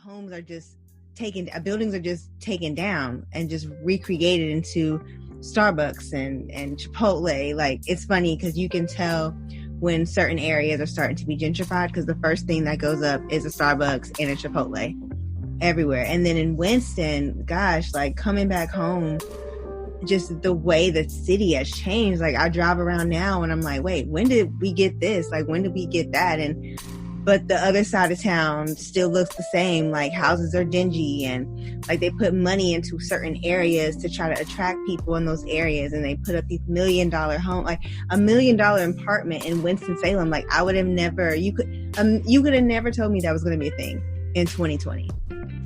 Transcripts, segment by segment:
homes are just buildings are just taken down and just recreated into Starbucks and Chipotle. Like, it's funny because you can tell when certain areas are starting to be gentrified, because the first thing that goes up is a Starbucks and a Chipotle everywhere. And then in Winston, gosh, like coming back home, just the way the city has changed. Like, I drive around now and I'm like, wait, when did we get this? Like, when did we get that? But the other side of town still looks the same. Like, houses are dingy, and like they put money into certain areas to try to attract people in those areas. And they put up these $1 million home, like $1 million apartment in Winston-Salem. Like, I would have never, you could have never told me that was going to be a thing in 2020.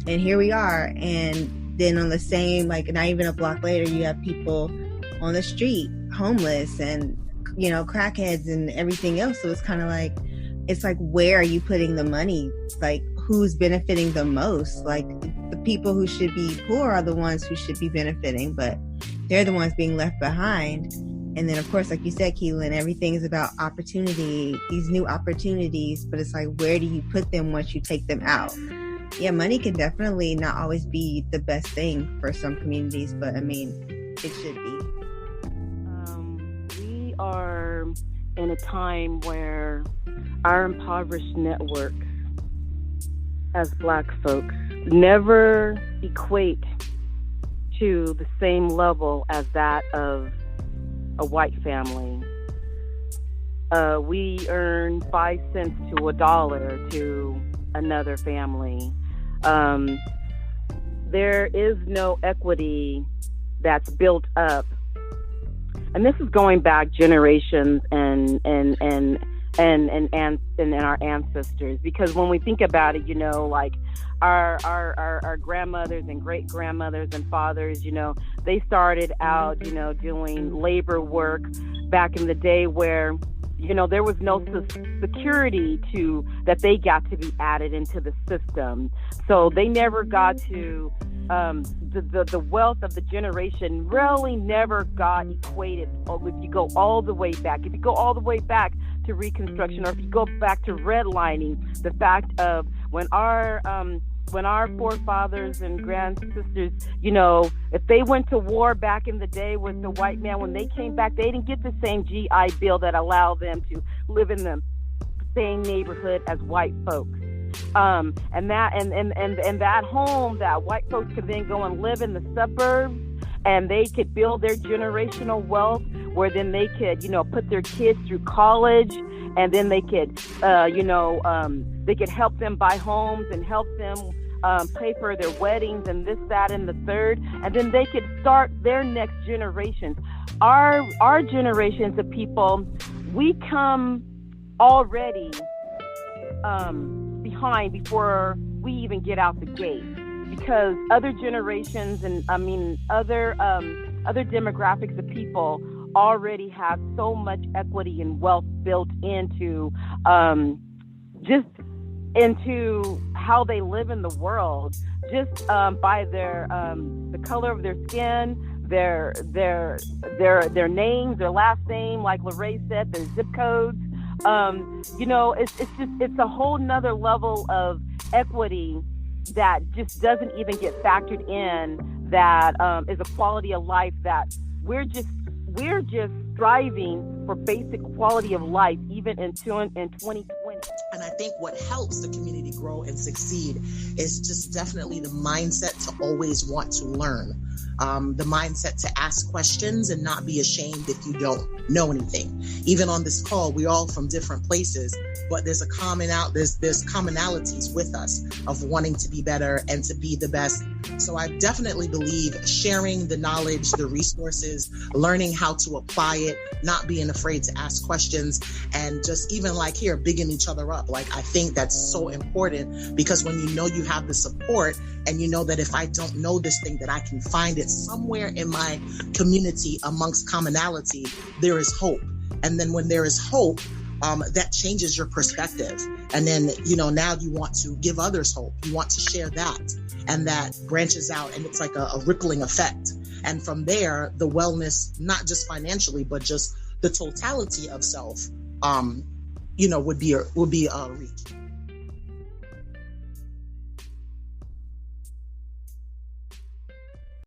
And here we are. And then on the same, like not even a block later, you have people on the street, homeless and, you know, crackheads and everything else. So it's kind of like, it's like, where are you putting the money? Like, who's benefiting the most? Like, the people who should be poor are the ones who should be benefiting, but they're the ones being left behind. And then, of course, like you said, Keelan, everything is about opportunity, these new opportunities, but it's like, where do you put them once you take them out? Yeah, money can definitely not always be the best thing for some communities, but I mean, it should be. We are in a time where our impoverished network as Black folks never equate to the same level as that of a white family. We earn 5 cents to $1 to another family. There is no equity that's built up, and this is going back generations and our ancestors. Because when we think about it, you know, like our grandmothers and great grandmothers and fathers, you know, they started out, you know, doing labor work back in the day where, you know, there was no security to that they got to be added into the system. So they never got to the wealth of the generation really never got equated. If you go all the way back, to Reconstruction, or if you go back to redlining, the fact of when our forefathers and grandsters, you know, if they went to war back in the day with the white man, when they came back, they didn't get the same GI Bill that allowed them to live in the same neighborhood as white folks. And that home that white folks could then go and live in the suburbs, and they could build their generational wealth, where then they could, you know, put their kids through college, and then they could, they could help them buy homes and help them pay for their weddings and this, that, and the third, and then they could start their next generations. Our generations of people, we come already behind before we even get out the gate, because other generations and other demographics of people already have so much equity and wealth built into just into how they live in the world, just by their the color of their skin, their names, their last name, like Lorraine said, their zip codes. You know, it's a whole nother level of equity that just doesn't even get factored in. That is a quality of life that we're just striving for basic quality of life, even in 2020. And I think what helps the community grow and succeed is just definitely the mindset to always want to learn, the mindset to ask questions and not be ashamed if you don't know anything. Even on this call, we're all from different places, but there's commonalities with us of wanting to be better and to be the best. So I definitely believe sharing the knowledge, the resources, learning how to apply it, not being afraid to ask questions, and just even like here, bigging each other up. Like, I think that's so important, because when you know you have the support and you know that if I don't know this thing, that I can find it somewhere in my community amongst commonality, there is hope. And then when there is hope, that changes your perspective. And then, you know, now you want to give others hope. You want to share that, and that branches out, and it's like a rippling effect. And from there, the wellness, not just financially, but just the totality of self, would be reached.